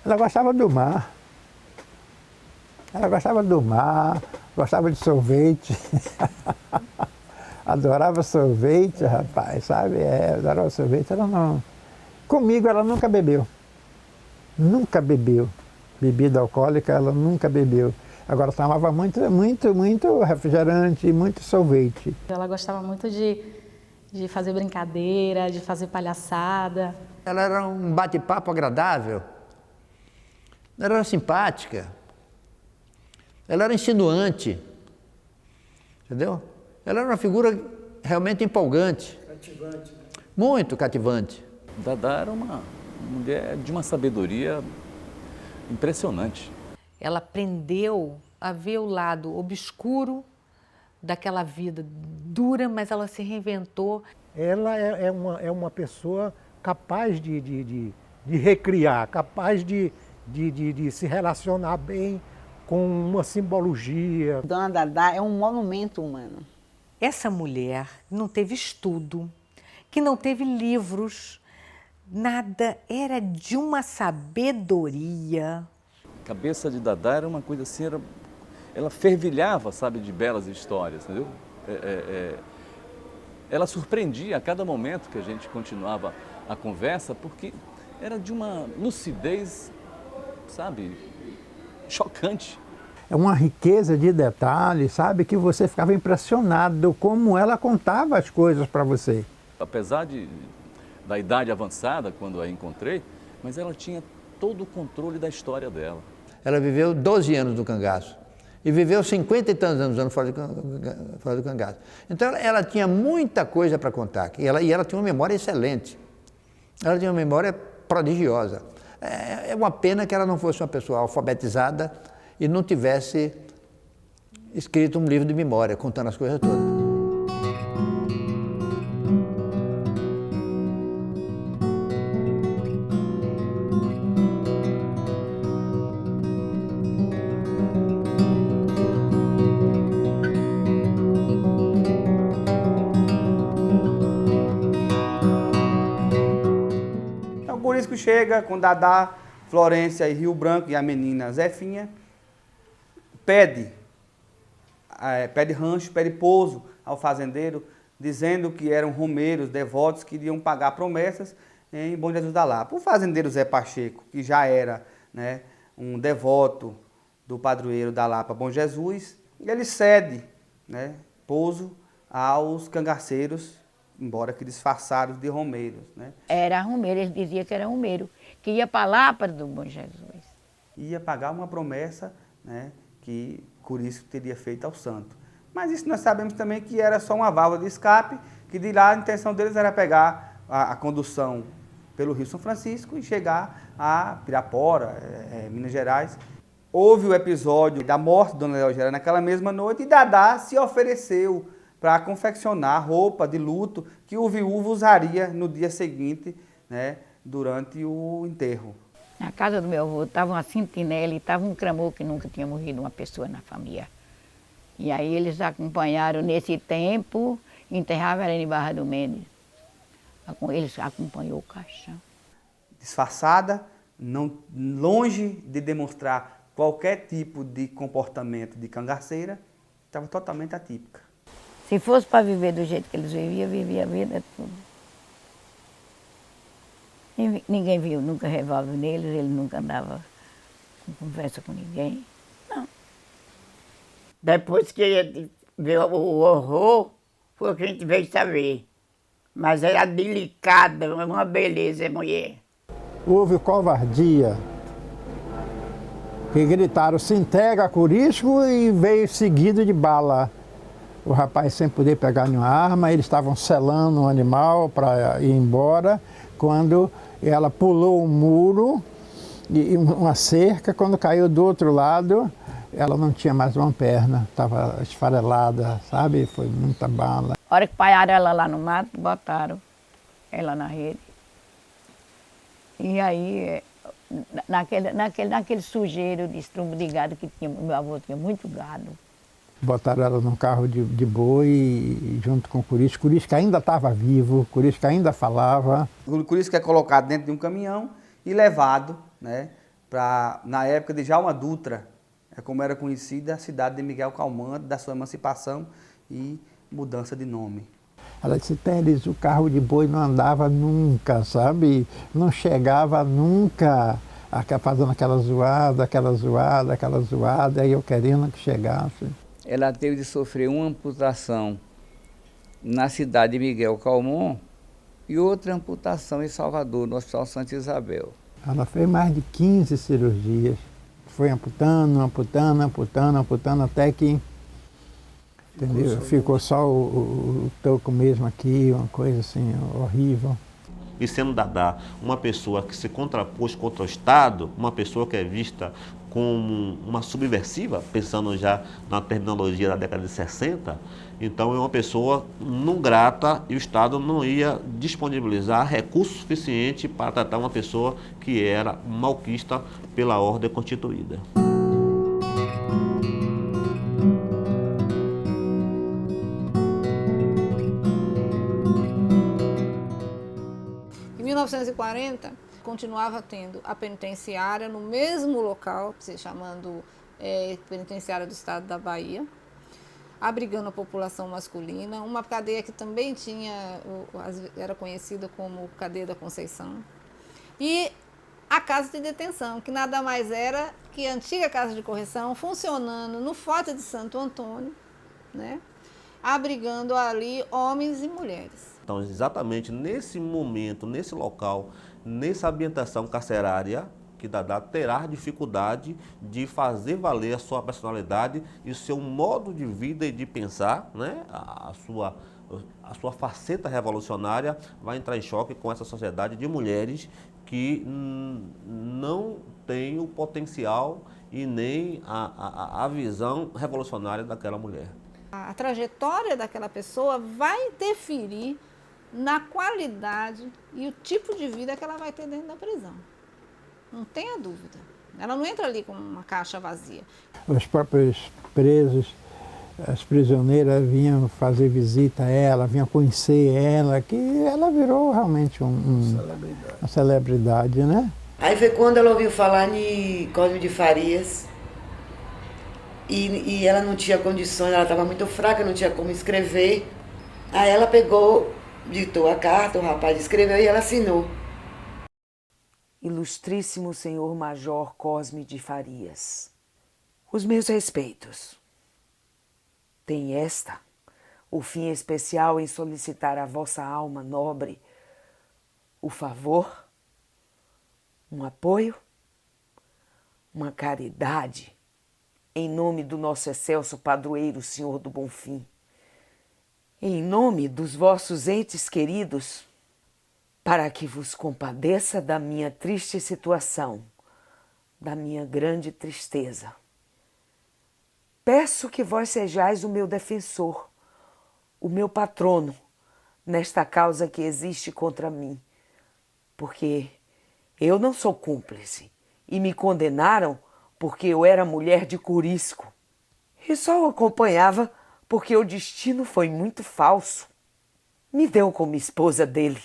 Ela gostava do mar. Ela gostava do mar, gostava de sorvete. Adorava sorvete, rapaz, sabe? Adorava sorvete. Ela não... Comigo ela nunca bebeu. Nunca bebeu. Bebida alcoólica ela nunca bebeu. Agora tomava muito refrigerante, muito sorvete. Ela gostava muito de fazer brincadeira, de fazer palhaçada. Ela era um bate-papo agradável. Ela era simpática. Ela era insinuante. Entendeu? Ela era uma figura realmente empolgante. Cativante. Muito cativante. Dadá era uma mulher de uma sabedoria impressionante. Ela aprendeu a ver o lado obscuro daquela vida dura, mas ela se reinventou. Ela é uma pessoa capaz de recriar, capaz de se relacionar bem com uma simbologia. Dona Dadá é um monumento humano. Essa mulher não teve estudo, que não teve livros, nada, era de uma sabedoria. A cabeça de Dadá era uma coisa assim, ela fervilhava, sabe, de belas histórias, entendeu? Ela surpreendia a cada momento que a gente continuava a conversa, porque era de uma lucidez, sabe, chocante. É uma riqueza de detalhes, sabe, que você ficava impressionado como ela contava as coisas para você. Apesar da idade avançada, quando a encontrei, mas ela tinha todo o controle da história dela. Ela viveu 12 anos no cangaço e viveu 50 e tantos anos fora do cangaço. Então ela tinha muita coisa para contar e ela tinha uma memória excelente. Ela tinha uma memória prodigiosa. É uma pena que ela não fosse uma pessoa alfabetizada e não tivesse escrito um livro de memória, contando as coisas todas. Então, por isso que chega com Dadá, Florência e Rio Branco e a menina Zefinha, pede rancho, pede pouso ao fazendeiro, dizendo que eram romeiros, devotos, que iriam pagar promessas em Bom Jesus da Lapa. O fazendeiro Zé Pacheco, que já era, né, um devoto do padroeiro da Lapa, Bom Jesus, ele cede, né, pouso aos cangaceiros, embora que disfarçados de romeiros, né? Era romeiro, ele dizia que era romeiro, que ia para lá para do Bom Jesus. Ia pagar uma promessa, né, que Curisco teria feito ao santo. Mas isso nós sabemos também que era só uma válvula de escape, que de lá a intenção deles era pegar a condução pelo Rio São Francisco e chegar a Pirapora, Minas Gerais. Houve o episódio da morte de Dona Leogéria naquela mesma noite e Dadá se ofereceu para confeccionar roupa de luto que o viúvo usaria no dia seguinte, né, durante o enterro. Na casa do meu avô estava uma sentinela e estava um cramor que nunca tinha morrido uma pessoa na família. E aí eles acompanharam nesse tempo, enterravam ela em Barra do Mendes. Eles acompanhou o caixão. Disfarçada, longe de demonstrar qualquer tipo de comportamento de cangaceira, estava totalmente atípica. Se fosse para viver do jeito que eles viviam, vivia a vida toda. Ninguém viu nunca revólver neles, ele nunca andava com conversa com ninguém. Não. Depois que ele viu o horror, foi o que a gente veio saber. Mas era delicada, uma beleza, mulher. Houve covardia, que gritaram, se entrega a Curisco, e veio seguido de bala. O rapaz sem poder pegar nenhuma arma, eles estavam selando o animal para ir embora, quando ela pulou um muro e uma cerca, quando caiu do outro lado, ela não tinha mais uma perna, estava esfarelada, sabe? Foi muita bala. A hora que paiaram ela lá no mato, botaram ela na rede. E aí, naquele sujeiro de estrumo de gado que tinha, meu avô tinha muito gado. Botaram ela num carro de boi e junto com o Curisco. Curisco ainda estava vivo, Curisco ainda falava. O Curisco é colocado dentro de um caminhão e levado, né, para, na época de Djalma Dutra, como era conhecida a cidade de Miguel Calmante, da sua emancipação e mudança de nome. Ela disse, Teres, o carro de boi não andava nunca, sabe? Não chegava nunca, fazendo aquela zoada, aí eu querendo que chegasse. Ela teve de sofrer uma amputação na cidade de Miguel Calmon e outra amputação em Salvador, no Hospital Santa Isabel. Ela fez mais de 15 cirurgias. Foi amputando, até que, entendeu? Ficou só o toco mesmo aqui, uma coisa assim horrível. E sendo Dadá uma pessoa que se contrapôs contra o Estado, uma pessoa que é vista como uma subversiva, pensando já na terminologia da década de 60, então é uma pessoa não grata e o Estado não ia disponibilizar recurso suficiente para tratar uma pessoa que era malquista pela ordem constituída. Em 1940, continuava tendo a penitenciária no mesmo local, se chamando Penitenciária do Estado da Bahia, abrigando a população masculina, uma cadeia que também era conhecida como Cadeia da Conceição, e a Casa de Detenção, que nada mais era que a antiga Casa de Correção, funcionando no Forte de Santo Antônio, né, abrigando ali homens e mulheres. Então, exatamente nesse momento, nesse local, nessa ambientação carcerária, que Dadá terá dificuldade de fazer valer a sua personalidade e o seu modo de vida e de pensar, né? A sua faceta revolucionária vai entrar em choque com essa sociedade de mulheres que não tem o potencial e nem a visão revolucionária daquela mulher. A trajetória daquela pessoa vai interferir na qualidade e o tipo de vida que ela vai ter dentro da prisão. Não tenha dúvida. Ela não entra ali com uma caixa vazia. Os próprios presos, as prisioneiras vinham fazer visita a ela, vinham conhecer ela, que ela virou realmente uma celebridade, né? Aí foi quando ela ouviu falar em Cosme de Farias e ela não tinha condições, ela estava muito fraca, não tinha como escrever. Aí ela pegou, ditou a carta, o rapaz escreveu e ela assinou. Ilustríssimo senhor Major Cosme de Farias, os meus respeitos. Tem esta o fim especial em solicitar à vossa alma nobre o favor, um apoio, uma caridade, em nome do nosso excelso padroeiro, Senhor do Bonfim, em nome dos vossos entes queridos, para que vos compadeça da minha triste situação, da minha grande tristeza. Peço que vós sejais o meu defensor, o meu patrono, nesta causa que existe contra mim, porque eu não sou cúmplice e me condenaram porque eu era mulher de Curisco e só o acompanhava porque o destino foi muito falso. Me deu como esposa dele.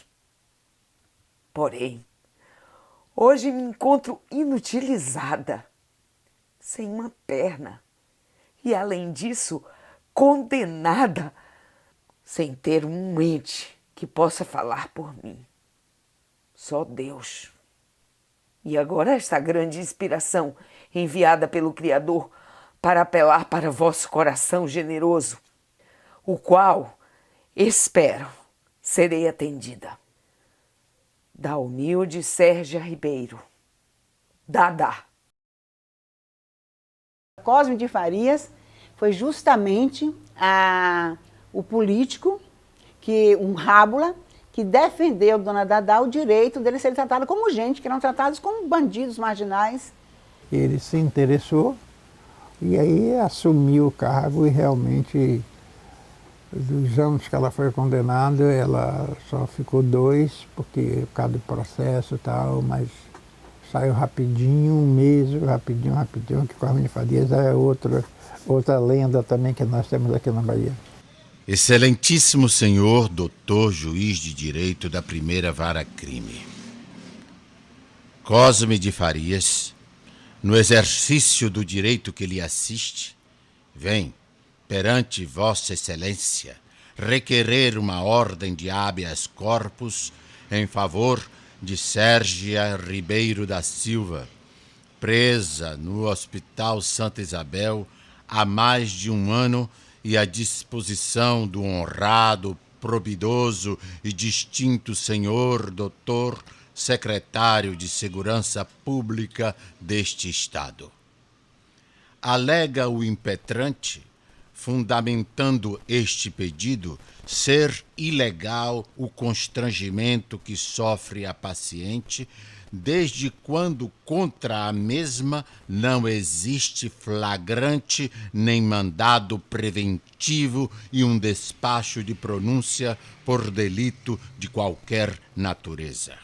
Porém, hoje me encontro inutilizada, sem uma perna e, além disso, condenada, sem ter um ente que possa falar por mim. Só Deus. E agora esta grande inspiração enviada pelo Criador para apelar para vosso coração generoso, o qual, espero, serei atendida. Da humilde Sérgia Ribeiro. Dadá. Cosme de Farias foi justamente o político, um rábula, que defendeu Dona Dadá o direito dele ser tratado como gente, que eram tratados como bandidos marginais. Ele se interessou e aí assumiu o cargo e realmente, dos anos que ela foi condenada, ela só ficou 2, por causa do processo e tal, mas saiu rapidinho, um mês, rapidinho, que Cosme de Farias é outra lenda também que nós temos aqui na Bahia. Excelentíssimo senhor doutor juiz de direito da primeira vara crime. Cosme de Farias no exercício do direito que lhe assiste, vem, perante Vossa Excelência, requerer uma ordem de habeas corpus em favor de Sérgia Ribeiro da Silva, presa no Hospital Santa Isabel há mais de um ano e à disposição do honrado, probidoso e distinto senhor doutor secretário de Segurança Pública deste Estado. Alega o impetrante, fundamentando este pedido, ser ilegal o constrangimento que sofre a paciente, desde quando contra a mesma não existe flagrante nem mandado preventivo e um despacho de pronúncia por delito de qualquer natureza.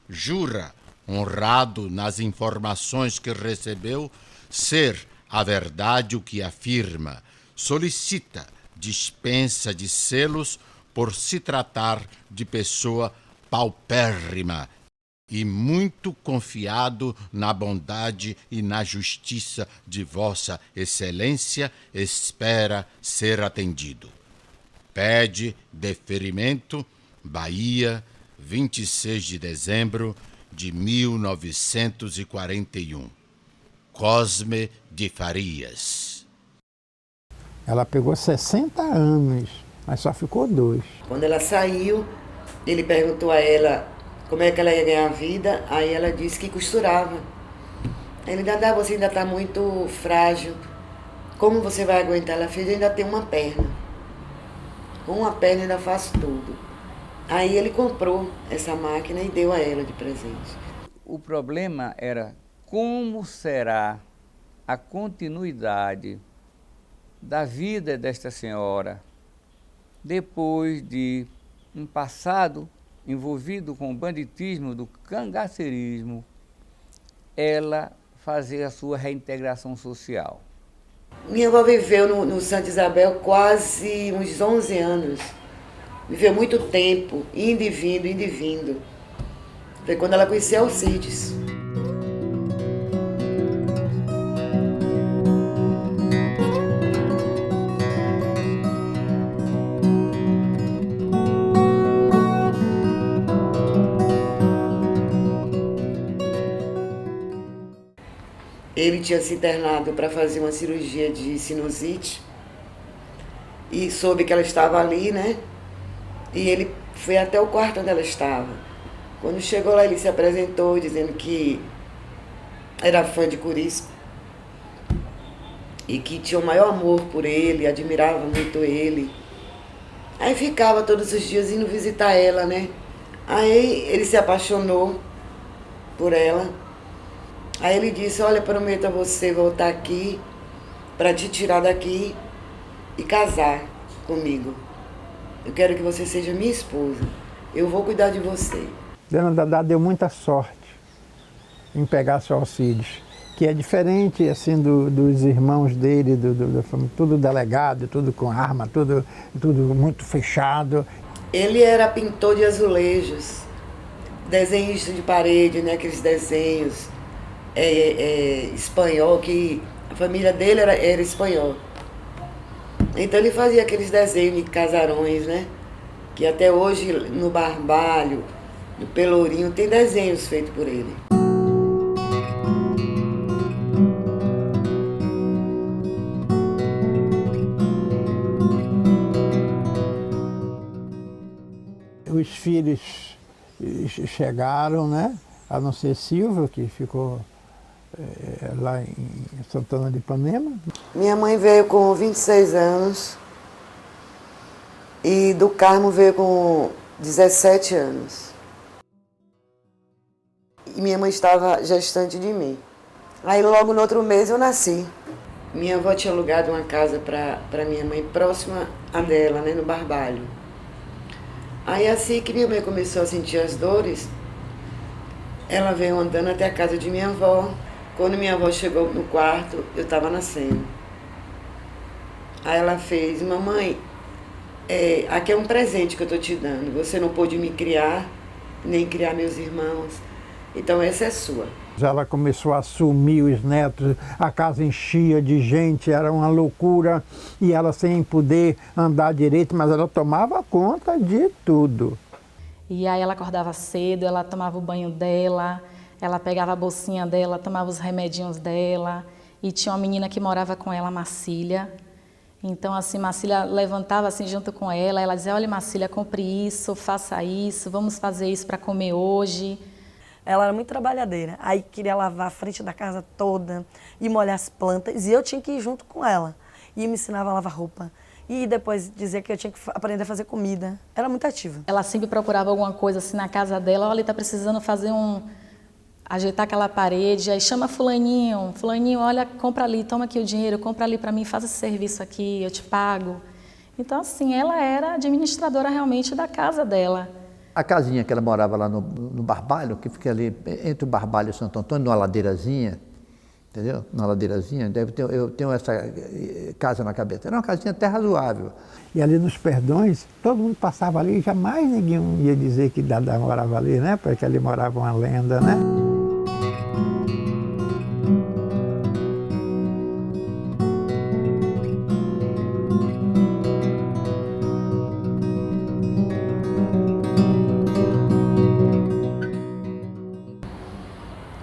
Jura, honrado nas informações que recebeu, ser a verdade o que afirma, solicita dispensa de selos por se tratar de pessoa paupérrima e muito confiado na bondade e na justiça de Vossa Excelência, espera ser atendido. Pede deferimento, Bahia, 26 de dezembro de 1941. Cosme de Farias. Ela pegou 60 anos, mas só ficou 2. Quando ela saiu, ele perguntou a ela como é que ela ia ganhar a vida, aí ela disse que costurava. Ele disse, você ainda está muito frágil, como você vai aguentar? Ela fez, eu ainda tenho uma perna. Com uma perna ainda faço tudo. Aí ele comprou essa máquina e deu a ela de presente. O problema era como será a continuidade da vida desta senhora depois de um passado envolvido com o banditismo, do cangaceirismo, ela fazer a sua reintegração social. Minha avó viveu no Santa Isabel quase uns 11 anos. Viveu muito tempo, indo e vindo, indo e vindo. Foi quando ela conheceu Alcides. Ele tinha se internado para fazer uma cirurgia de sinusite e soube que ela estava ali, né? E ele foi até o quarto onde ela estava. Quando chegou lá, ele se apresentou dizendo que era fã de Corisco e que tinha o maior amor por ele, admirava muito ele. Aí ficava todos os dias indo visitar ela, né? Aí ele se apaixonou por ela. Aí ele disse, olha, prometo a você voltar aqui para te tirar daqui e casar comigo. Eu quero que você seja minha esposa. Eu vou cuidar de você. Dona Dadá deu muita sorte em pegar seu Alcides, que é diferente assim dos irmãos dele, tudo delegado, tudo com arma, tudo muito fechado. Ele era pintor de azulejos, desenhista de parede, né, aqueles desenhos espanhol, que a família dele era espanhol. Então ele fazia aqueles desenhos de casarões, né? Que até hoje no Barbalho, no Pelourinho, tem desenhos feitos por ele. Os filhos chegaram, né? A não ser Silvio, que ficou lá em Santana de Ipanema. Minha mãe veio com 26 anos e do Carmo veio com 17 anos. E minha mãe estava gestante de mim. Aí logo no outro mês eu nasci. Minha avó tinha alugado uma casa para minha mãe próxima a dela, né, no Barbalho. Aí assim que minha mãe começou a sentir as dores, ela veio andando até a casa de minha avó. Quando minha avó chegou no quarto, eu estava nascendo. Aí ela fez, mamãe, aqui é um presente que eu estou te dando. Você não pôde me criar, nem criar meus irmãos. Então essa é sua. Ela começou a assumir os netos, a casa enchia de gente, era uma loucura, e ela sem poder andar direito, mas ela tomava conta de tudo. E aí ela acordava cedo, ela tomava o banho dela, ela pegava a bolsinha dela, tomava os remedinhos dela, e tinha uma menina que morava com ela, Marcília. Então, assim, Marcília levantava assim junto com ela dizia, olha, Marcília, compre isso, faça isso, vamos fazer isso para comer hoje. Ela era muito trabalhadeira, aí queria lavar a frente da casa toda e molhar as plantas, e eu tinha que ir junto com ela. E me ensinava a lavar roupa. E depois dizia que eu tinha que aprender a fazer comida. Era muito ativa. Ela sempre procurava alguma coisa assim na casa dela, olha, está precisando fazer ajeitar aquela parede, aí chama fulaninho, olha, compra ali, toma aqui o dinheiro, compra ali para mim, faz esse serviço aqui, eu te pago. Então, assim, ela era administradora realmente da casa dela. A casinha que ela morava lá no Barbalho, que fica ali entre o Barbalho e o Santo Antônio, numa ladeirazinha, entendeu? Numa ladeirazinha, eu tenho essa casa na cabeça. Era uma casinha até razoável. E ali nos Perdões, todo mundo passava ali e jamais ninguém ia dizer que Dadá morava ali, né? Porque ali morava uma lenda, né?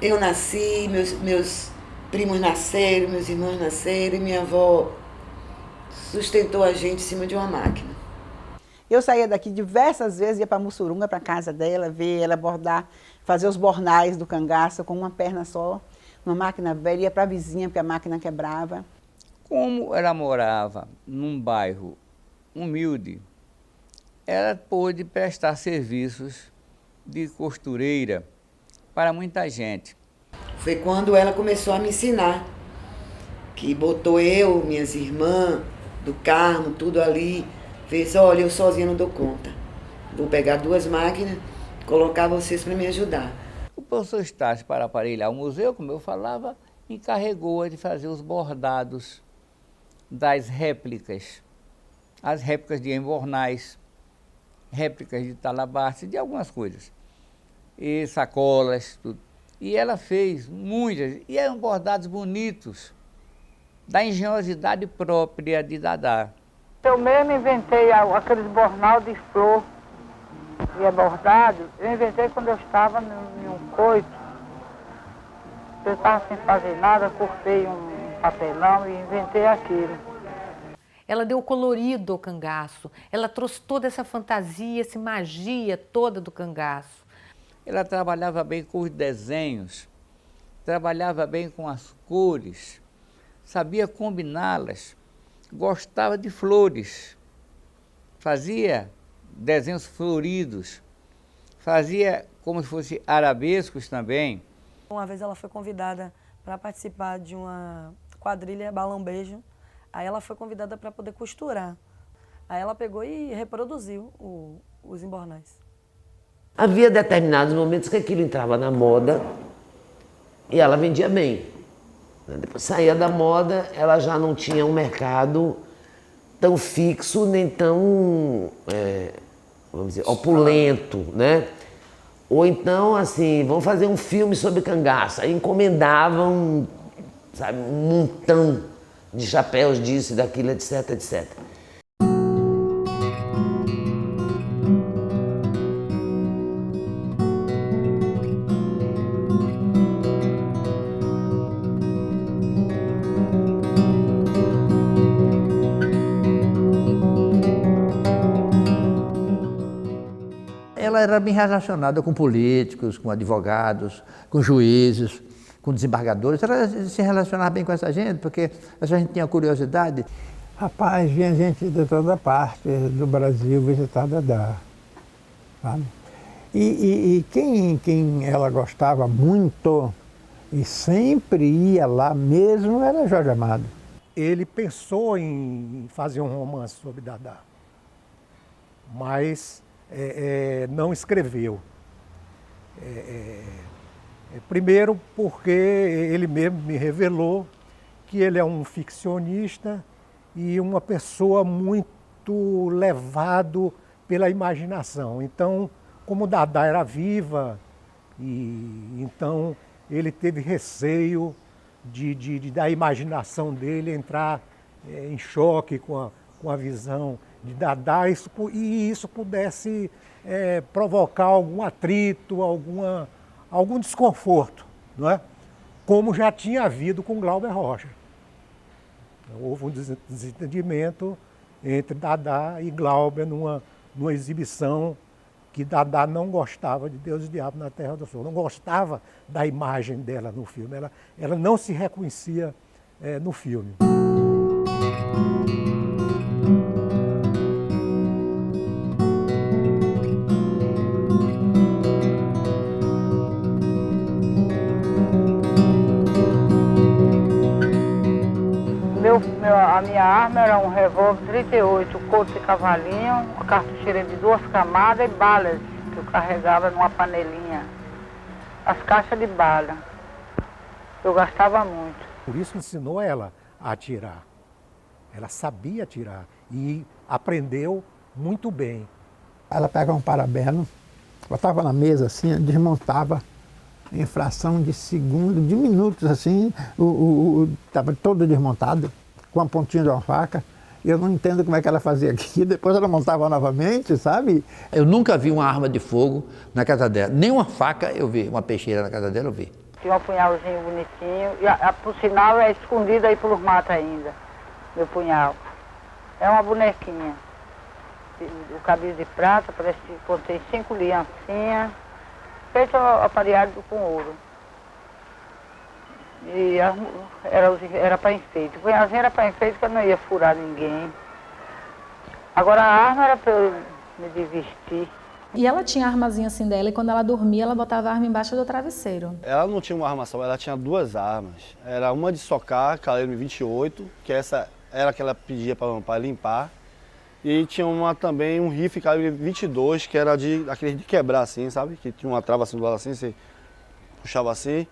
Eu nasci, meus primos nasceram, meus irmãos nasceram e minha avó sustentou a gente em cima de uma máquina. Eu saía daqui diversas vezes, ia para Mussurunga, para casa dela, ver ela bordar, fazer os bornais do cangaço com uma perna só, uma máquina velha, ia para a vizinha porque a máquina quebrava. Como ela morava num bairro humilde, ela pôde prestar serviços de costureira para muita gente. Foi quando ela começou a me ensinar, que botou eu, minhas irmãs, do Carmo, tudo ali, fez, olha, eu sozinha não dou conta. Vou pegar 2 máquinas, colocar vocês para me ajudar. O professor Estácio, para aparelhar o museu, como eu falava, encarregou-a de fazer os bordados das réplicas, as réplicas de embornais, réplicas de talabarce, de algumas coisas, e sacolas, tudo. E ela fez muitas, e eram bordados bonitos, da engenhosidade própria de Dadá. Eu mesmo inventei aqueles bornal de flor que é bordado, eu inventei quando eu estava em um coito. Eu estava sem fazer nada, cortei um papelão e inventei aquilo. Ela deu colorido ao cangaço, ela trouxe toda essa fantasia, essa magia toda do cangaço. Ela trabalhava bem com os desenhos, trabalhava bem com as cores, sabia combiná-las, gostava de flores, fazia desenhos floridos, fazia como se fosse arabescos também. Uma vez ela foi convidada para participar de uma quadrilha Balão Beijo, aí ela foi convidada para poder costurar. Aí ela pegou e reproduziu os embornais. Havia determinados momentos que aquilo entrava na moda e ela vendia bem. Depois saía da moda, ela já não tinha um mercado tão fixo, nem tão, vamos dizer, opulento, né? Ou então, assim, vamos fazer um filme sobre cangaço. Aí encomendavam, sabe, um montão de chapéus disso, daquilo, etc, etc. Ela era bem relacionada com políticos, com advogados, com juízes, com desembargadores. Ela se relacionava bem com essa gente, porque essa gente tinha curiosidade. Rapaz, vinha gente de toda parte do Brasil visitar Dadá. Sabe? E quem ela gostava muito e sempre ia lá mesmo era Jorge Amado. Ele pensou em fazer um romance sobre Dadá, mas não escreveu. Primeiro porque ele mesmo me revelou que ele é um ficcionista e uma pessoa muito levado pela imaginação. Então, como Dadá era viva, E então ele teve receio da imaginação dele entrar em choque com a visão de Dadá, e isso pudesse provocar algum atrito, algum desconforto, não é? Como já tinha havido com Glauber Rocha. Houve um desentendimento entre Dadá e Glauber numa exibição que Dadá não gostava de Deus e Diabo na Terra do Sol, não gostava da imagem dela no filme, ela não se reconhecia no filme. A minha arma era um revólver 38, couro de cavalinho, uma cartucheira de 2 camadas e balas que eu carregava numa panelinha. As caixas de bala. Eu gastava muito. Por isso ensinou ela a atirar. Ela sabia atirar e aprendeu muito bem. Ela pegava um parabelo, botava na mesa assim, desmontava em fração de segundo, de minutos assim, estava todo desmontado, com a pontinha de uma faca. Eu não entendo como é que ela fazia aqui, depois ela montava novamente, sabe? Eu nunca vi uma arma de fogo na casa dela, nem uma faca eu vi, uma peixeira na casa dela eu vi. Tinha um punhalzinho bonitinho, e por sinal é escondido aí pelos matos ainda, meu punhal. É uma bonequinha, o cabelo de prata, parece que contém 5 aliancinhas, feito aparelhado com ouro. E era para enfeite. O punhalzinho era para enfeite, que eu não ia furar ninguém. Agora a arma era para eu me divertir. E ela tinha a armazinha assim dela, e quando ela dormia, ela botava a arma embaixo do travesseiro. Ela não tinha uma arma só, ela tinha 2 armas. Era uma de socar, calibre 28, que essa era a que ela pedia para limpar. E tinha uma também, um rifle calibre 22, que era aquele de quebrar assim, sabe? Que tinha uma trava assim do lado assim, você puxava assim.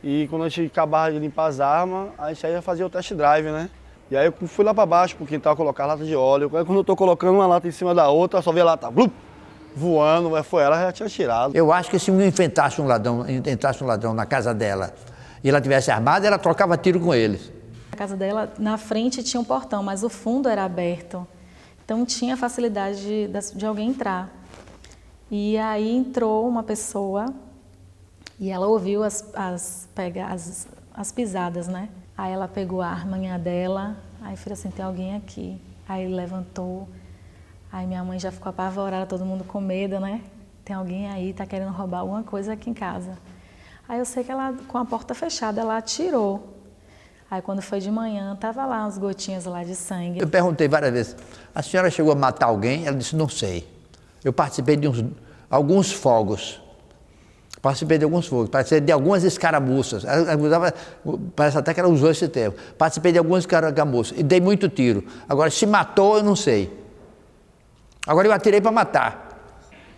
E quando a gente acabava de limpar as armas, a gente ia fazer o test drive, né? E aí eu fui lá para baixo pro quintal colocar lata de óleo. Aí quando eu tô colocando uma lata em cima da outra, só vi a lata voando, mas foi ela, já tinha tirado. Eu acho que se entrasse um ladrão na casa dela e ela tivesse armada, ela trocava tiro com eles. A casa dela, na frente tinha um portão, mas o fundo era aberto. Então tinha facilidade de alguém entrar. E aí entrou uma pessoa e ela ouviu as pisadas, né? Aí ela pegou a arminha dela, aí fez assim, tem alguém aqui. Aí levantou, aí minha mãe já ficou apavorada, todo mundo com medo, né? Tem alguém aí, tá querendo roubar alguma coisa aqui em casa. Aí eu sei que ela, com a porta fechada, ela atirou. Aí quando foi de manhã, tava lá umas gotinhas lá de sangue. Eu perguntei várias vezes, a senhora chegou a matar alguém? Ela disse, não sei. Eu participei de alguns fogos. Participei de algumas escaramuças. Parece até que ela usou esse termo. Participei de algumas escaramuças e dei muito tiro. Agora, se matou, eu não sei. Agora eu atirei para matar.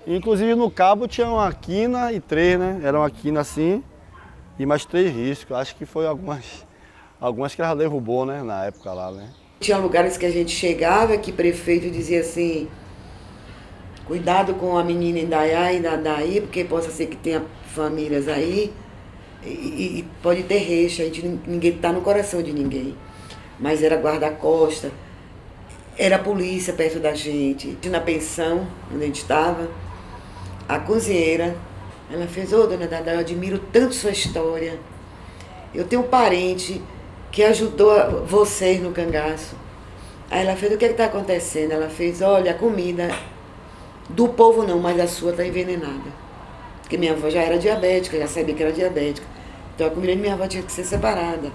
Inclusive no cabo tinha uma quina e 3, né? Era uma quina assim e mais 3 riscos. Acho que foi algumas que ela derrubou, né? Na época lá, né? Tinha lugares que a gente chegava que o prefeito dizia assim, cuidado com a menina Indaiá e Dadaí, porque possa ser que tenha famílias aí e pode ter reixa, ninguém está no coração de ninguém. Mas era guarda-costa, era a polícia perto da gente. Na pensão, onde a gente estava, a cozinheira, ela fez, dona Dadá, eu admiro tanto sua história. Eu tenho um parente que ajudou vocês no cangaço. Aí ela fez, o que está acontecendo? Ela fez, olha, a comida do povo não, mas a sua está envenenada. Porque minha avó já era diabética, já sabia que era diabética. Então a comida de minha avó tinha que ser separada.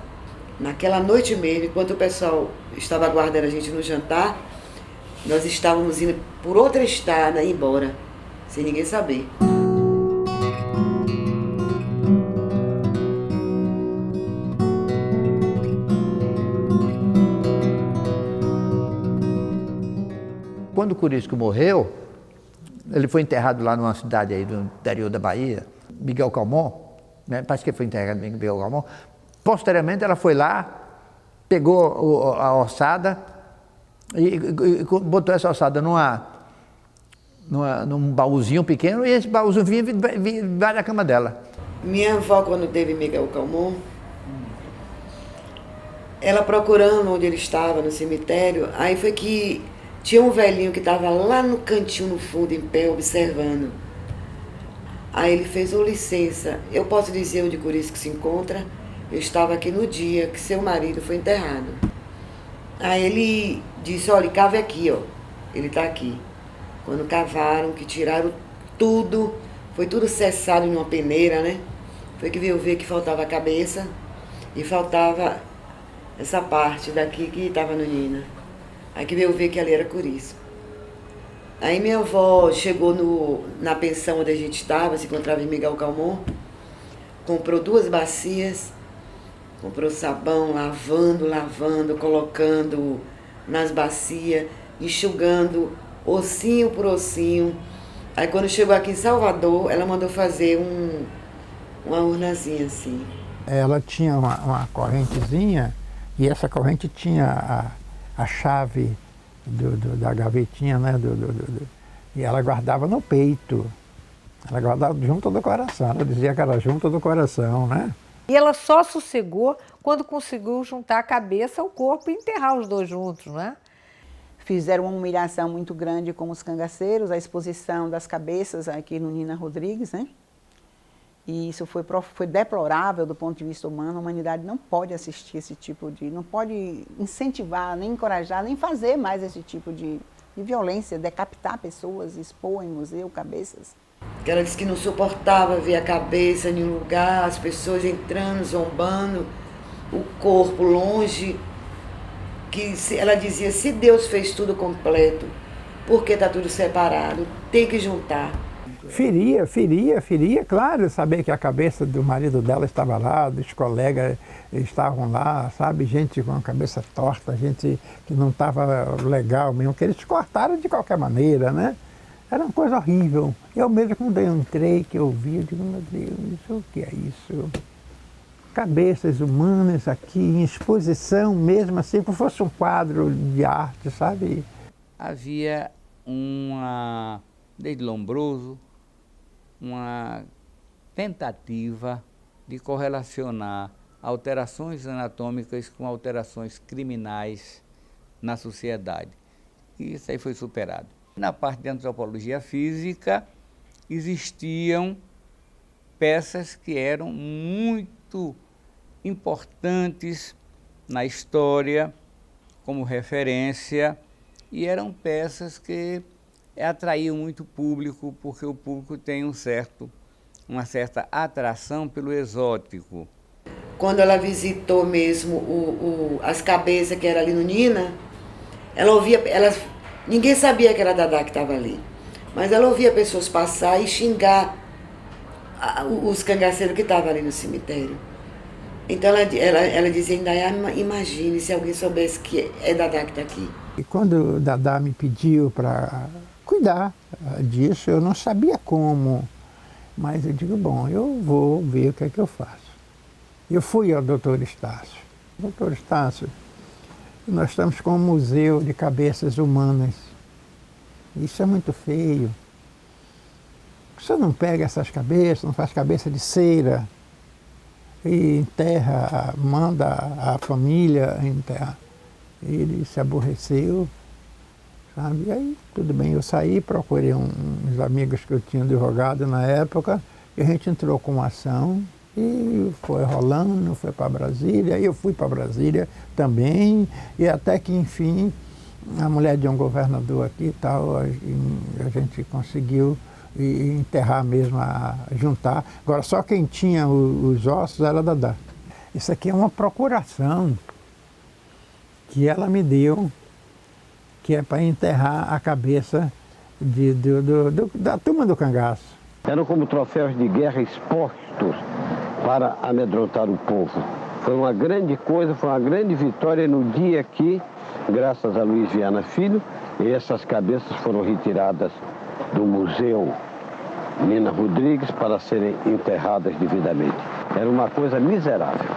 Naquela noite mesmo, enquanto o pessoal estava aguardando a gente no jantar, nós estávamos indo por outra estrada embora, sem ninguém saber. Quando o Corisco morreu, ele foi enterrado lá numa cidade aí do interior da Bahia, Miguel Calmon, né? Parece que ele foi enterrado em Miguel Calmon. Posteriormente ela foi lá, pegou a ossada e botou essa ossada num baúzinho pequeno, e esse baúzinho vinha debaixo da cama dela. Minha avó, quando teve Miguel Calmon, ela procurando onde ele estava, no cemitério, aí foi que tinha um velhinho que estava lá no cantinho, no fundo, em pé, observando. Aí ele fez, ô licença, eu posso dizer onde Corisco se encontra? Eu estava aqui no dia que seu marido foi enterrado. Aí ele disse, olha, cave aqui, ó. Ele está aqui. Quando cavaram, que tiraram tudo, foi tudo cessado em uma peneira, né? Foi que veio ver que faltava a cabeça e faltava essa parte daqui que estava no Nina. Aí que veio ver que ali era Corisco. Aí minha avó chegou na pensão onde a gente estava, se encontrava em Miguel Calmon, comprou 2 bacias, comprou sabão, lavando, colocando nas bacias, enxugando ossinho por ossinho. Aí quando chegou aqui em Salvador, ela mandou fazer uma urnazinha assim. Ela tinha uma correntezinha e essa corrente tinha a chave da gavetinha, né? E ela guardava no peito. Ela guardava junto do coração. Ela dizia que era junto do coração, né? E ela só sossegou quando conseguiu juntar a cabeça ao corpo e enterrar os 2 juntos, né? Fizeram uma humilhação muito grande com os cangaceiros, a exposição das cabeças aqui no Nina Rodrigues, né? E isso foi deplorável do ponto de vista humano. A humanidade não pode assistir esse tipo não pode incentivar, nem encorajar, nem fazer mais esse tipo de violência, decapitar pessoas, expor em museu cabeças. Ela disse que não suportava ver a cabeça em um lugar, as pessoas entrando, zombando, o corpo longe. Ela dizia, se Deus fez tudo completo, por que está tudo separado? Tem que juntar. Feria, claro, saber que a cabeça do marido dela estava lá, dos colegas estavam lá, sabe, gente com a cabeça torta, gente que não estava legal mesmo, que eles cortaram de qualquer maneira, né? Era uma coisa horrível. Eu mesmo, quando eu entrei, que eu vi, eu digo, meu Deus, o que é isso? Cabeças humanas aqui em exposição mesmo, assim, como fosse um quadro de arte, sabe? Havia desde Lombroso, uma tentativa de correlacionar alterações anatômicas com alterações criminais na sociedade. E isso aí foi superado. Na parte de antropologia física, existiam peças que eram muito importantes na história como referência, e eram peças que atraíam muito público, porque o público tem uma certa atração pelo exótico. Quando ela visitou mesmo as cabeças que era ali no Nina, ela ouvia, ninguém sabia que era a Dadá que estava ali, mas ela ouvia pessoas passar e xingar os cangaceiros que estavam ali no cemitério. Então ela dizia, imagine se alguém soubesse que é Dadá que está aqui. E quando Dadá me pediu para cuidar disso, eu não sabia como, mas eu digo, bom, eu vou ver o que é que eu faço. Eu fui ao doutor Estácio. Doutor Estácio, nós estamos com um museu de cabeças humanas. Isso é muito feio. Você não pega essas cabeças, não faz cabeça de cera e enterra, manda a família enterrar. Ele se aborreceu, sabe? E aí, tudo bem, eu saí, procurei uns amigos que eu tinha advogado na época, e a gente entrou com uma ação e foi rolando, foi para Brasília, eu fui para Brasília também, e até que, enfim, a mulher de um governador aqui e tal, a gente conseguiu enterrar mesmo, juntar. Agora, só quem tinha os ossos era a Dadá. Isso aqui é uma procuração que ela me deu, que é para enterrar a cabeça da turma do cangaço. Eram como troféus de guerra expostos para amedrontar o povo. Foi uma grande coisa, foi uma grande vitória no dia que, graças a Luiz Viana Filho, essas cabeças foram retiradas do Museu Nina Rodrigues para serem enterradas devidamente. Era uma coisa miserável.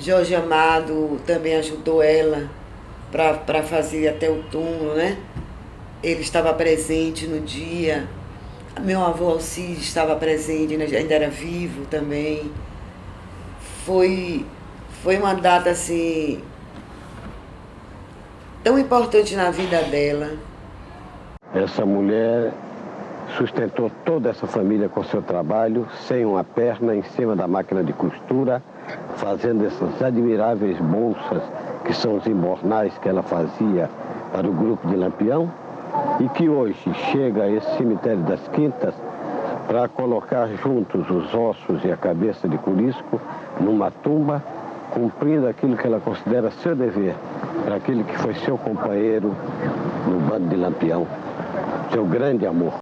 Jorge Amado também ajudou ela para fazer até o túmulo, né? Ele estava presente no dia. Meu avô Alcides estava presente, né? Ainda era vivo também. Foi uma data assim tão importante na vida dela. Essa mulher sustentou toda essa família com seu trabalho, sem uma perna, em cima da máquina de costura, fazendo essas admiráveis bolsas, que são os embornais que ela fazia para o grupo de Lampião, e que hoje chega a esse cemitério das Quintas para colocar juntos os ossos e a cabeça de Corisco numa tumba, cumprindo aquilo que ela considera seu dever, para aquele que foi seu companheiro no bando de Lampião, seu grande amor.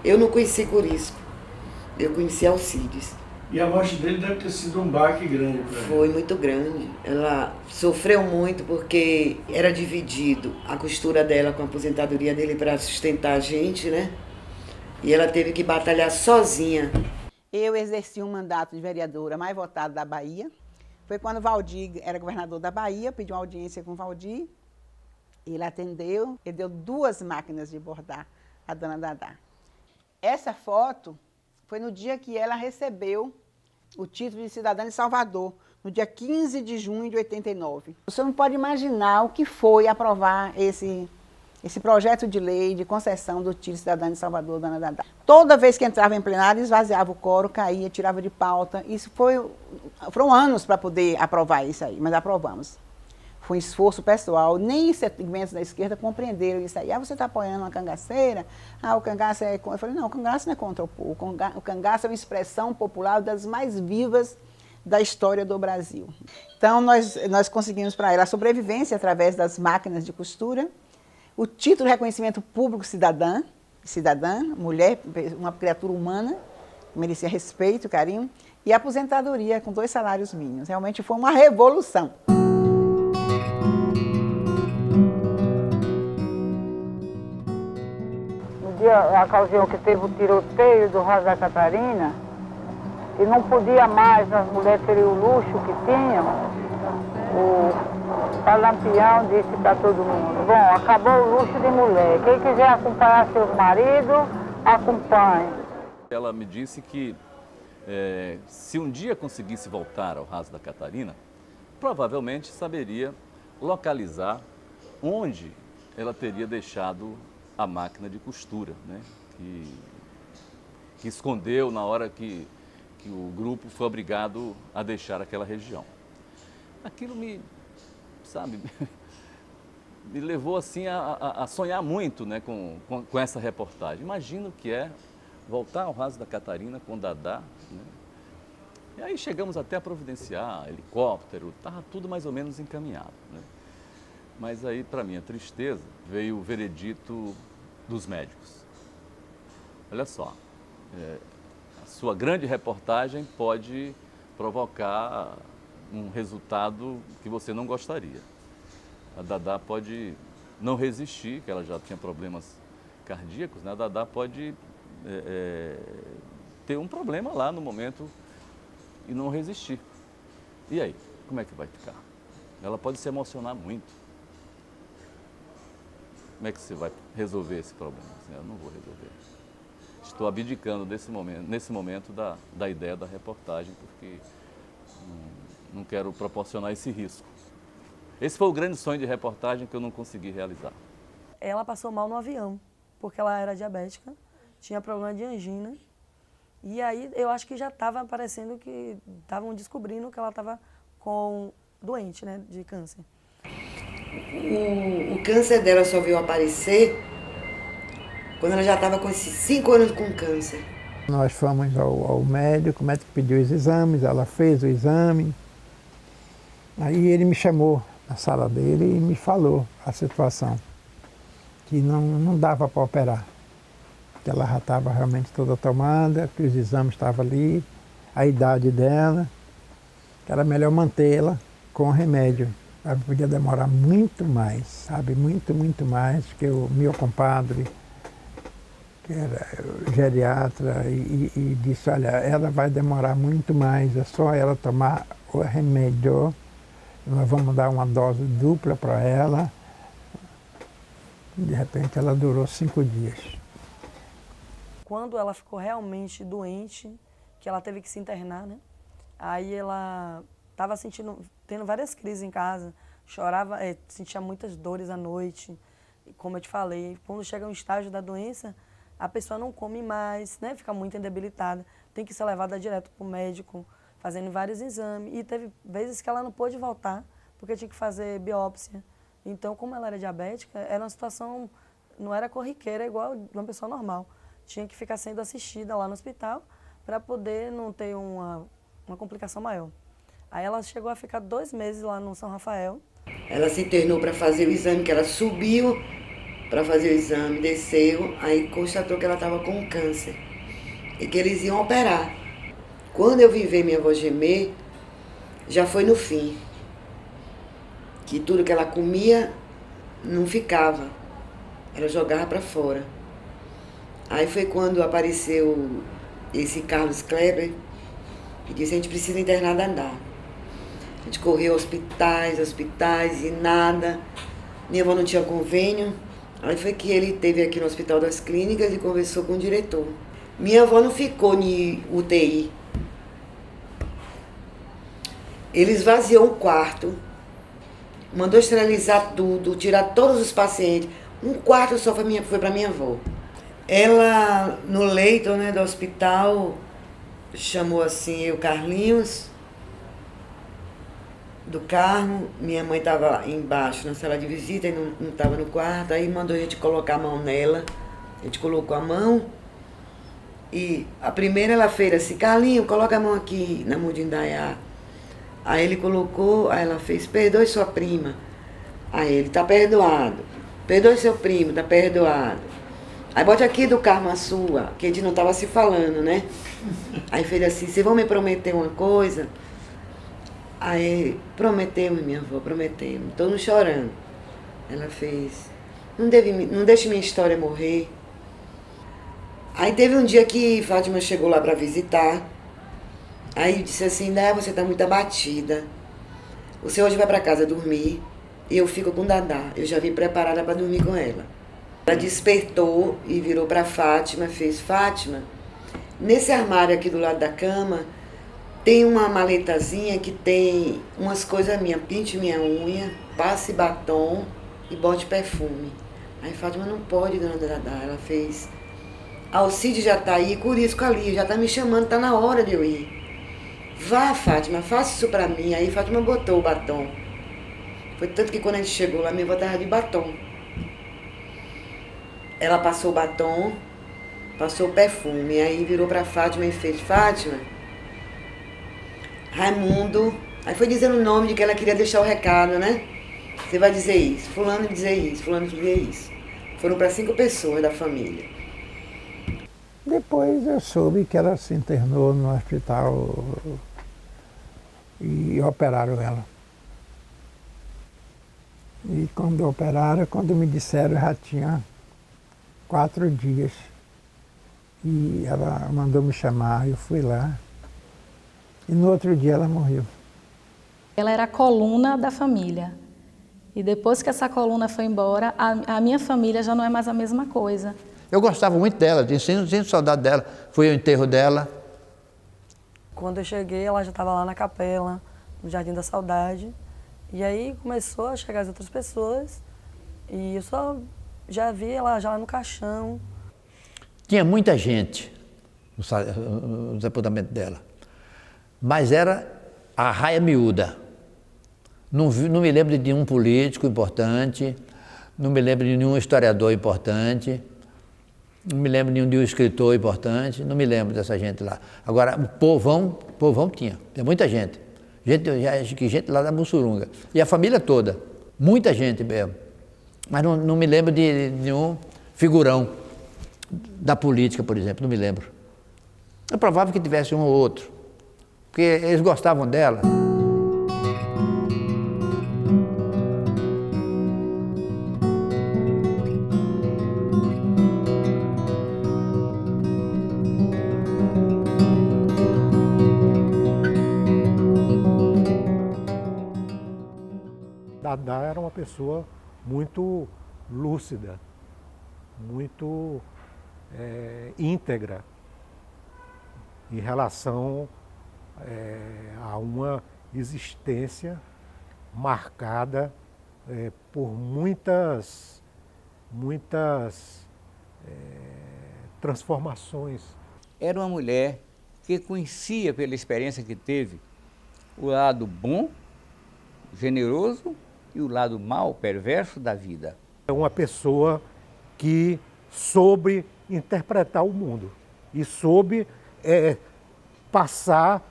Eu não conheci Corisco, eu conheci Alcides. E a morte dele deve ter sido um baque grande para ela. Foi muito grande. Ela sofreu muito porque era dividido a costura dela com a aposentadoria dele para sustentar a gente, né? E ela teve que batalhar sozinha. Eu exerci um mandato de vereadora mais votado da Bahia. Foi quando o Valdir era governador da Bahia, pedi uma audiência com o Valdir. Ele atendeu, ele deu 2 máquinas de bordar à dona Dadá. Essa foto foi no dia que ela recebeu o título de cidadã de Salvador, no dia 15 de junho de 89. Você não pode imaginar o que foi aprovar esse projeto de lei de concessão do título de cidadã de Salvador, dona Dadá. Toda vez que entrava em plenário, esvaziava o coro, caía, tirava de pauta. Isso foram anos para poder aprovar isso aí, mas aprovamos. Foi um esforço pessoal, nem os segmentos da esquerda compreenderam isso aí. Ah, você está apoiando uma cangaceira? Ah, o cangaço é... Eu falei, não, o cangaço não é contra o povo. O cangaço é uma expressão popular das mais vivas da história do Brasil. Então, nós conseguimos para ela a sobrevivência através das máquinas de costura, o título de reconhecimento público cidadã, mulher, uma criatura humana, que merecia respeito, carinho, e a aposentadoria com 2 salários mínimos. Realmente foi uma revolução. A ocasião que teve o tiroteio do Raso da Catarina, e não podia mais as mulheres terem o luxo que tinham, o Lampião disse para todo mundo, bom, acabou o luxo de mulher, quem quiser acompanhar seus maridos, acompanhe. Ela me disse que se um dia conseguisse voltar ao Raso da Catarina, provavelmente saberia localizar onde ela teria deixado a máquina de costura, né? que escondeu na hora que o grupo foi obrigado a deixar aquela região. Aquilo me levou assim a sonhar muito, né, com essa reportagem. Imagino que é voltar ao Raso da Catarina com Dadá, né? E aí chegamos até a providenciar helicóptero, estava tudo mais ou menos encaminhado, né? Mas aí, para minha tristeza, veio o veredito dos médicos. Olha só, a sua grande reportagem pode provocar um resultado que você não gostaria. A Dadá pode não resistir, que ela já tinha problemas cardíacos, né? A Dadá pode ter um problema lá no momento e não resistir. E aí, como é que vai ficar? Ela pode se emocionar muito. Como é que você vai resolver esse problema? Eu não vou resolver. Estou abdicando nesse momento da ideia da reportagem, porque não quero proporcionar esse risco. Esse foi o grande sonho de reportagem que eu não consegui realizar. Ela passou mal no avião, porque ela era diabética, tinha problema de angina. E aí eu acho que já estava aparecendo que estavam descobrindo que ela estava doente, né, de câncer. O câncer dela só veio aparecer quando ela já estava com esses 5 anos com câncer. Nós fomos ao médico, o médico pediu os exames, ela fez o exame. Aí ele me chamou na sala dele e me falou a situação, que não dava para operar, que ela já estava realmente toda tomada, que os exames estavam ali, a idade dela, que era melhor mantê-la com remédio. Sabe, podia demorar muito mais, sabe, muito mais, que o meu compadre, que era geriatra, e disse, olha, ela vai demorar muito mais, é só ela tomar o remédio, nós vamos dar uma dose dupla para ela. De repente ela durou 5 dias. Quando ela ficou realmente doente, que ela teve que se internar, né? Aí ela estava tendo várias crises em casa, chorava, sentia muitas dores à noite. E como eu te falei, quando chega um estágio da doença, a pessoa não come mais, né? Fica muito debilitada, tem que ser levada direto para o médico, fazendo vários exames. E teve vezes que ela não pôde voltar, porque tinha que fazer biópsia. Então, como ela era diabética, era uma situação, não era corriqueira, igual de uma pessoa normal. Tinha que ficar sendo assistida lá no hospital para poder não ter uma complicação maior. Aí ela chegou a ficar 2 meses lá no São Rafael. Ela se internou para fazer o exame, que ela subiu para fazer o exame, desceu, aí constatou que ela estava com câncer e que eles iam operar. Quando eu vim ver minha avó gemer, já foi no fim. Que tudo que ela comia não ficava, ela jogava para fora. Aí foi quando apareceu esse Carlos Kleber e disse, a gente precisa internar Dadá. A gente correu hospitais e nada. Minha avó não tinha convênio. Aí foi que ele esteve aqui no Hospital das Clínicas e conversou com o diretor. Minha avó não ficou em UTI. Ele esvaziou o quarto, mandou esterilizar tudo, tirar todos os pacientes. Um quarto só foi para minha avó. Ela, no leito, né, do hospital, chamou assim eu, Carlinhos, do carro. Minha mãe estava embaixo na sala de visita e não estava no quarto. Aí mandou a gente colocar a mão nela. A gente colocou a mão. E a primeira ela fez assim, Carlinhos, coloca a mão aqui na mão de Indaiá. Aí ele colocou, aí ela fez, perdoe sua prima. Aí ele, tá perdoado. Perdoe seu primo, tá perdoado. Aí bote aqui do karma sua, que a gente não estava se falando, né? Aí fez assim, vocês vão me prometer uma coisa? Aí, prometemos, minha avó, prometemos. Estou não chorando. Ela fez, não deixe minha história morrer. Aí teve um dia que Fátima chegou lá para visitar. Aí disse assim, você está muito abatida. O senhor hoje vai para casa dormir e eu fico com Dadá. Eu já vim preparada para dormir com ela. Ela despertou e virou para Fátima, fez, Fátima, nesse armário aqui do lado da cama, tem uma maletazinha que tem umas coisas minhas, pinte minha unha, passe batom e bote perfume. Aí Fátima, não pode, dona Dadá. Ela fez, Alcide já está aí, Curisco ali, já está me chamando, está na hora de eu ir. Vá, Fátima, faça isso para mim. Aí Fátima botou o batom. Foi tanto que quando a gente chegou lá, minha avó estava de batom. Ela passou o batom, passou o perfume, aí virou para Fátima e fez, Fátima, Raimundo, aí foi dizendo o nome de que ela queria deixar o recado, né? Você vai dizer isso, fulano dizer isso, fulano dizer isso. Foram para 5 pessoas da família. Depois eu soube que ela se internou no hospital e operaram ela. E quando operaram, quando me disseram, já tinha 4 dias. E ela mandou me chamar, eu fui lá. E no outro dia ela morreu. Ela era a coluna da família. E depois que essa coluna foi embora, a minha família já não é mais a mesma coisa. Eu gostava muito dela, sinto saudade dela. Fui ao enterro dela. Quando eu cheguei, ela já estava lá na capela, no Jardim da Saudade. E aí começou a chegar as outras pessoas. E eu só já vi ela já lá no caixão. Tinha muita gente no sepultamento dela. Mas era a raia miúda. Não me lembro de nenhum político importante, não me lembro de nenhum historiador importante, não me lembro de nenhum escritor importante, não me lembro dessa gente lá. Agora, o povão tinha muita gente. gente lá da Mussurunga. E a família toda, muita gente mesmo. Mas não me lembro de nenhum figurão da política, por exemplo, não me lembro. É provável que tivesse um ou outro, porque eles gostavam dela. Dadá era uma pessoa muito lúcida, muito íntegra em relação a uma existência marcada por muitas transformações. Era uma mulher que conhecia, pela experiência que teve, o lado bom, generoso e o lado mal, perverso da vida. É uma pessoa que soube interpretar o mundo e soube passar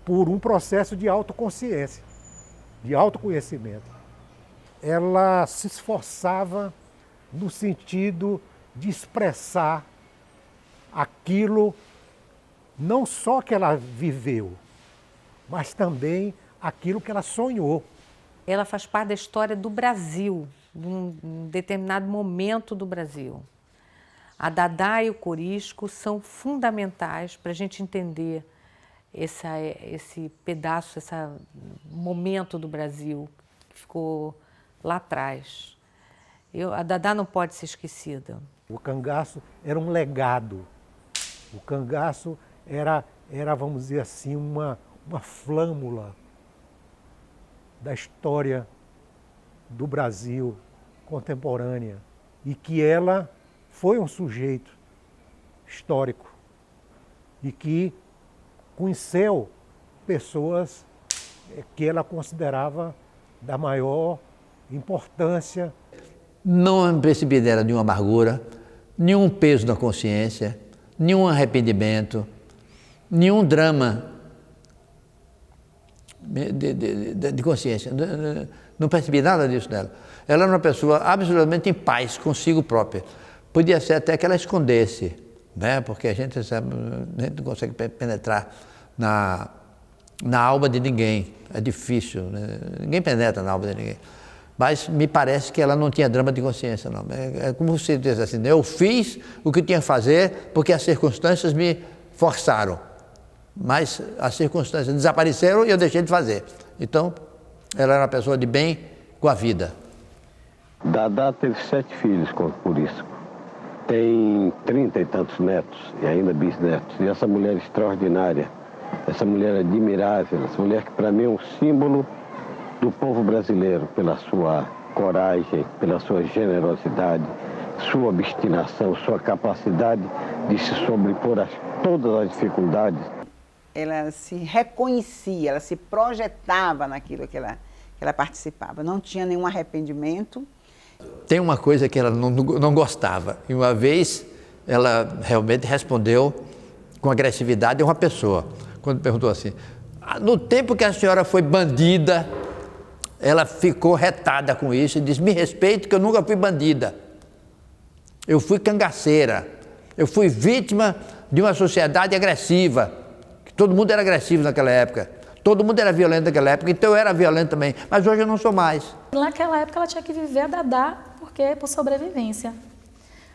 por um processo de autoconsciência, de autoconhecimento. Ela se esforçava no sentido de expressar aquilo não só que ela viveu, mas também aquilo que ela sonhou. Ela faz parte da história do Brasil, de um determinado momento do Brasil. A Dadá e o Corisco são fundamentais para a gente entender esse pedaço, esse momento do Brasil que ficou lá atrás. A Dadá não pode ser esquecida. O cangaço era um legado. O cangaço era vamos dizer assim, uma flâmula da história do Brasil contemporânea e que ela foi um sujeito histórico e que conheceu pessoas que ela considerava da maior importância. Não percebi dela nenhuma amargura, nenhum peso na consciência, nenhum arrependimento, nenhum drama de consciência. Não percebi nada disso nela. Ela era uma pessoa absolutamente em paz consigo própria. Podia ser até que ela escondesse, né? Porque a gente não consegue penetrar na alma de ninguém. É difícil, né? Ninguém penetra na alma de ninguém. Mas me parece que ela não tinha drama de consciência, não. É como se diz assim, eu fiz o que tinha que fazer porque as circunstâncias me forçaram. Mas as circunstâncias desapareceram e eu deixei de fazer. Então, ela era uma pessoa de bem com a vida. Dadá teve 7 filhos com o Corisco. Tem 30 e tantos netos e ainda bisnetos. E essa mulher extraordinária, essa mulher admirável, essa mulher que para mim é um símbolo do povo brasileiro, pela sua coragem, pela sua generosidade, sua obstinação, sua capacidade de se sobrepor a todas as dificuldades. Ela se reconhecia, ela se projetava naquilo que ela participava. Não tinha nenhum arrependimento. Tem uma coisa que ela não gostava. E uma vez ela realmente respondeu com agressividade a uma pessoa. Quando perguntou assim, no tempo que a senhora foi bandida, ela ficou retada com isso e disse, me respeite que eu nunca fui bandida. Eu fui cangaceira. Eu fui vítima de uma sociedade agressiva. Todo mundo era agressivo naquela época. Todo mundo era violento naquela época, então eu era violento também. Mas hoje eu não sou mais. Naquela época ela tinha que viver a Dadá por sobrevivência.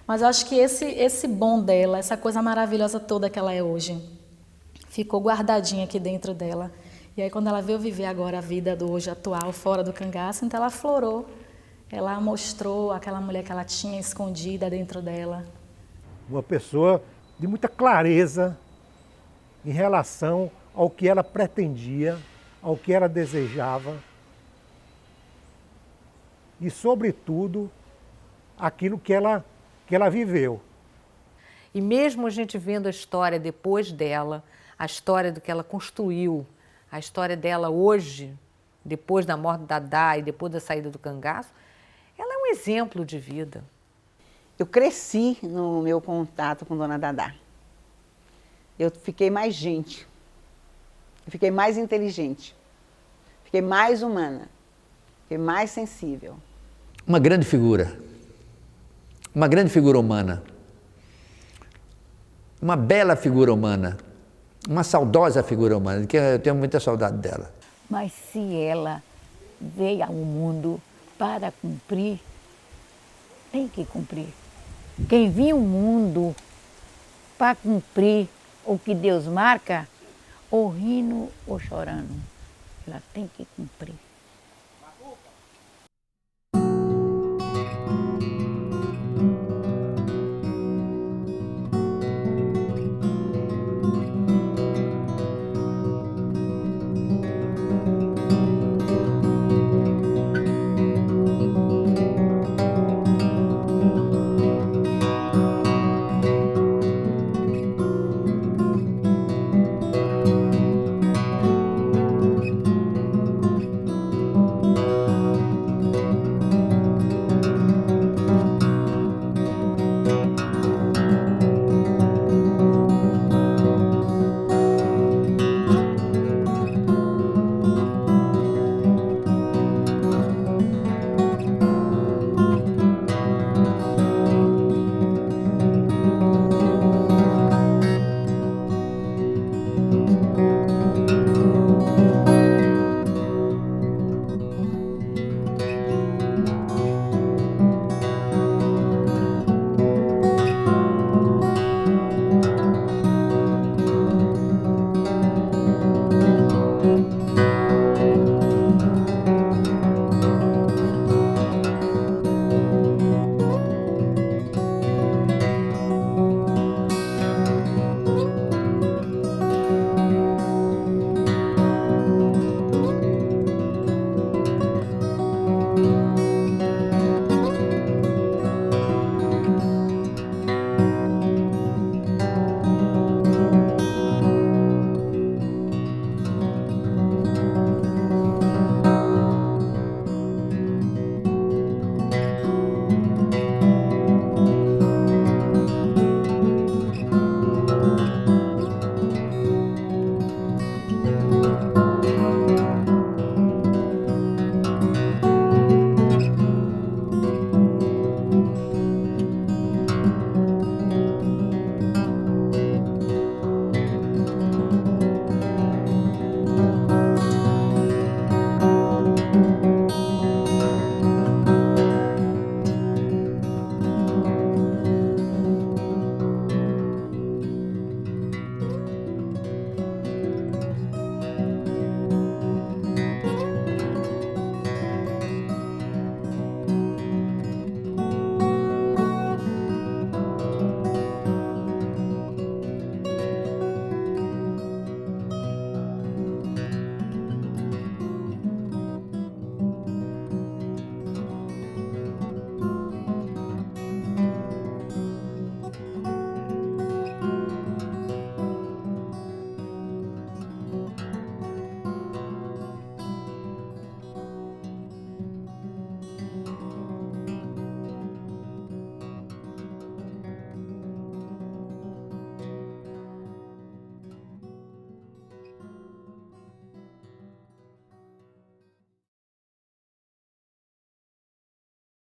Mas eu acho que esse bom dela, essa coisa maravilhosa toda que ela é hoje, ficou guardadinha aqui dentro dela. E aí quando ela veio viver agora a vida do hoje atual, fora do cangaço, então ela aflorou. Ela mostrou aquela mulher que ela tinha escondida dentro dela. Uma pessoa de muita clareza em relação ao que ela pretendia, ao que ela desejava e, sobretudo, aquilo que ela viveu. E mesmo a gente vendo a história depois dela, a história do que ela construiu, a história dela hoje, depois da morte da Dadá e depois da saída do cangaço, ela é um exemplo de vida. Eu cresci no meu contato com Dona Dadá. Eu fiquei mais gente, eu fiquei mais inteligente. Fiquei mais humana, fiquei mais sensível. Uma grande figura humana, uma bela figura humana, uma saudosa figura humana, que eu tenho muita saudade dela. Mas se ela veio ao mundo para cumprir, tem que cumprir. Quem vinha ao mundo para cumprir o que Deus marca, ou rindo ou chorando, ela tem que cumprir.